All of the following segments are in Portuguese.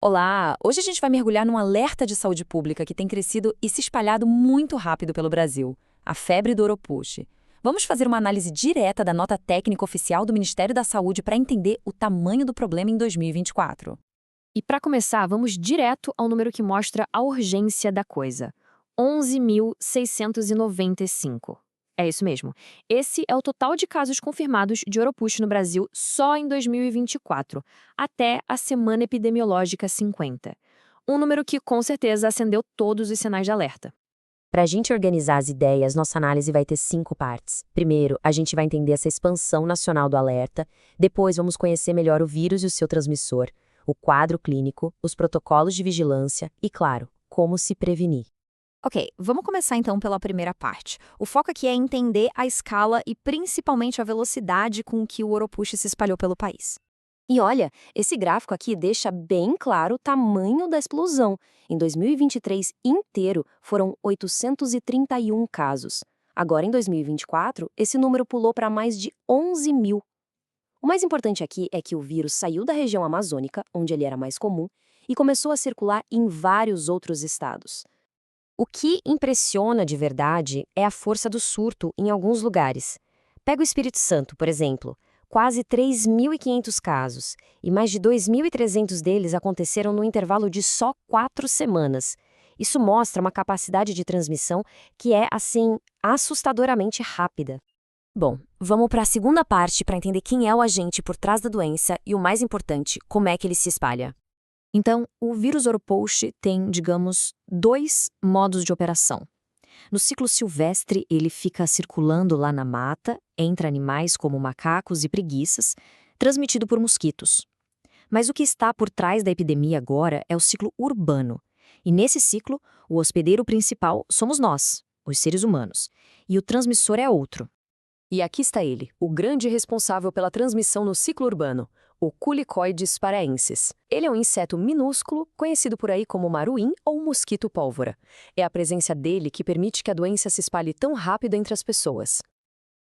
Olá! Hoje a gente vai mergulhar num alerta de saúde pública que tem crescido e se espalhado muito rápido pelo Brasil, a febre do Oropouche. Vamos fazer uma análise direta da nota técnica oficial do Ministério da Saúde para entender o tamanho do problema em 2024. E para começar, vamos direto ao número que mostra a urgência da coisa: 11.695. É isso mesmo. Esse é o total de casos confirmados de Oropouche no Brasil só em 2024, até a semana epidemiológica 50. Um número que com certeza acendeu todos os sinais de alerta. Para a gente organizar as ideias, nossa análise vai ter 5 partes. Primeiro, a gente vai entender essa expansão nacional do alerta. Depois, vamos conhecer melhor o vírus e o seu transmissor, o quadro clínico, os protocolos de vigilância e, claro, como se prevenir. Ok, vamos começar então pela primeira parte. O foco aqui é entender a escala e principalmente a velocidade com que o Oropouche se espalhou pelo país. E olha, esse gráfico aqui deixa bem claro o tamanho da explosão. Em 2023 inteiro, foram 831 casos. Agora, em 2024, esse número pulou para mais de 11 mil. O mais importante aqui é que o vírus saiu da região amazônica, onde ele era mais comum, e começou a circular em vários outros estados. O que impressiona de verdade é a força do surto em alguns lugares. Pega o Espírito Santo, por exemplo. Quase 3.500 casos, e mais de 2.300 deles aconteceram no intervalo de só 4 semanas. Isso mostra uma capacidade de transmissão que é, assim, assustadoramente rápida. Bom, vamos para a segunda parte para entender quem é o agente por trás da doença e, o mais importante, como é que ele se espalha. Então, o vírus Oropouche tem, digamos, dois modos de operação. No ciclo silvestre, ele fica circulando lá na mata, entre animais como macacos e preguiças, transmitido por mosquitos. Mas o que está por trás da epidemia agora é o ciclo urbano. E nesse ciclo, o hospedeiro principal somos nós, os seres humanos, e o transmissor é outro. E aqui está ele, o grande responsável pela transmissão no ciclo urbano, o Culicoides paraensis. Ele é um inseto minúsculo, conhecido por aí como maruim ou mosquito pólvora. É a presença dele que permite que a doença se espalhe tão rápido entre as pessoas.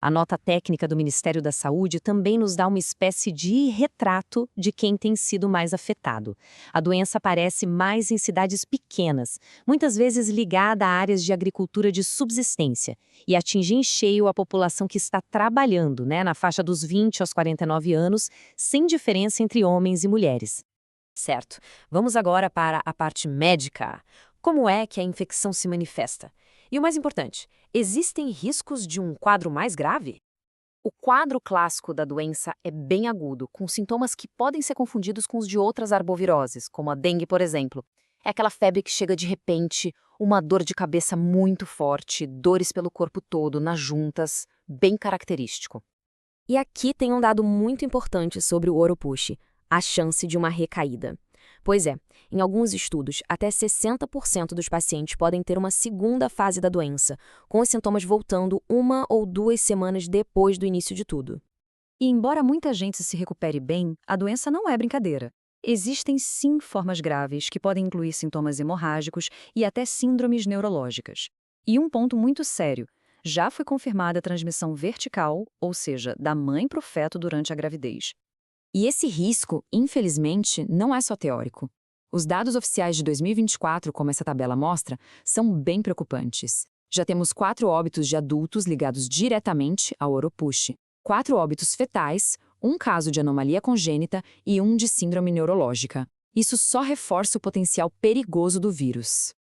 A nota técnica do Ministério da Saúde também nos dá uma espécie de retrato de quem tem sido mais afetado. A doença aparece mais em cidades pequenas, muitas vezes ligada a áreas de agricultura de subsistência, e atinge em cheio a população que está trabalhando, na faixa dos 20 aos 49 anos, sem diferença entre homens e mulheres. Certo, vamos agora para a parte médica. Como é que a infecção se manifesta? E o mais importante, existem riscos de um quadro mais grave? O quadro clássico da doença é bem agudo, com sintomas que podem ser confundidos com os de outras arboviroses, como a dengue, por exemplo. É aquela febre que chega de repente, uma dor de cabeça muito forte, dores pelo corpo todo, nas juntas, bem característico. E aqui tem um dado muito importante sobre o Oropouche, a chance de uma recaída. Pois é, em alguns estudos, até 60% dos pacientes podem ter uma segunda fase da doença, com os sintomas voltando 1 ou 2 semanas depois do início de tudo. E embora muita gente se recupere bem, a doença não é brincadeira. Existem sim formas graves que podem incluir sintomas hemorrágicos e até síndromes neurológicas. E um ponto muito sério, já foi confirmada a transmissão vertical, ou seja, da mãe para o feto durante a gravidez. E esse risco, infelizmente, não é só teórico. Os dados oficiais de 2024, como essa tabela mostra, são bem preocupantes. Já temos 4 óbitos de adultos ligados diretamente ao Oropouche, 4 óbitos fetais, 1 caso de anomalia congênita e 1 de síndrome neurológica. Isso só reforça o potencial perigoso do vírus.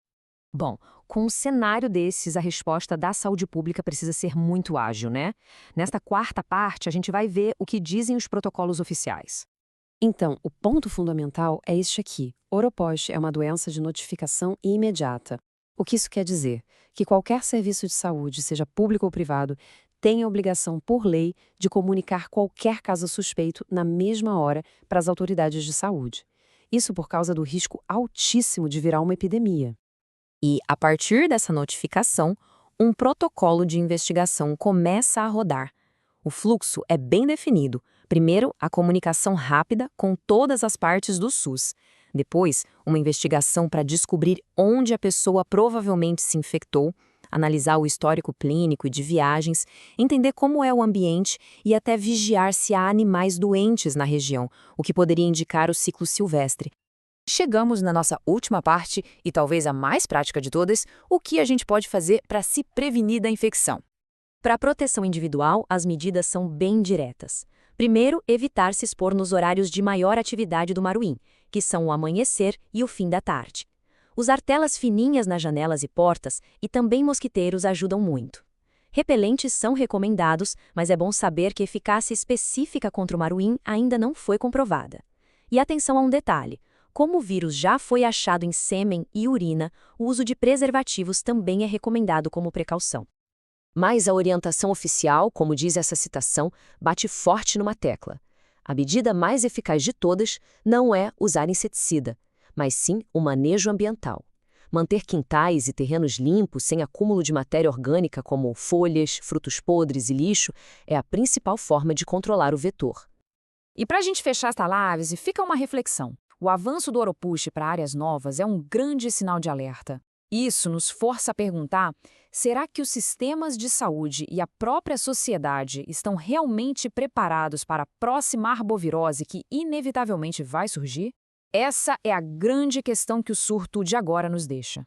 Bom, com um cenário desses, a resposta da saúde pública precisa ser muito ágil, né? Nesta quarta parte, a gente vai ver o que dizem os protocolos oficiais. Então, o ponto fundamental é este aqui. Oropouche é uma doença de notificação imediata. O que isso quer dizer? Que qualquer serviço de saúde, seja público ou privado, tem a obrigação, por lei, de comunicar qualquer caso suspeito na mesma hora para as autoridades de saúde. Isso por causa do risco altíssimo de virar uma epidemia. E, a partir dessa notificação, um protocolo de investigação começa a rodar. O fluxo é bem definido. Primeiro, a comunicação rápida com todas as partes do SUS. Depois, uma investigação para descobrir onde a pessoa provavelmente se infectou, analisar o histórico clínico e de viagens, entender como é o ambiente e até vigiar se há animais doentes na região, o que poderia indicar o ciclo silvestre. Chegamos na nossa última parte, e talvez a mais prática de todas, o que a gente pode fazer para se prevenir da infecção. Para a proteção individual, as medidas são bem diretas. Primeiro, evitar se expor nos horários de maior atividade do maruim, que são o amanhecer e o fim da tarde. Usar telas fininhas nas janelas e portas e também mosquiteiros ajudam muito. Repelentes são recomendados, mas é bom saber que a eficácia específica contra o maruim ainda não foi comprovada. E atenção a um detalhe: como o vírus já foi achado em sêmen e urina, o uso de preservativos também é recomendado como precaução. Mas a orientação oficial, como diz essa citação, bate forte numa tecla. A medida mais eficaz de todas não é usar inseticida, mas sim o manejo ambiental. Manter quintais e terrenos limpos, sem acúmulo de matéria orgânica como folhas, frutos podres e lixo, é a principal forma de controlar o vetor. E para a gente fechar esta live, fica uma reflexão. O avanço do Oropush para áreas novas é um grande sinal de alerta. Isso nos força a perguntar: será que os sistemas de saúde e a própria sociedade estão realmente preparados para a próxima arbovirose que inevitavelmente vai surgir? Essa é a grande questão que o surto de agora nos deixa.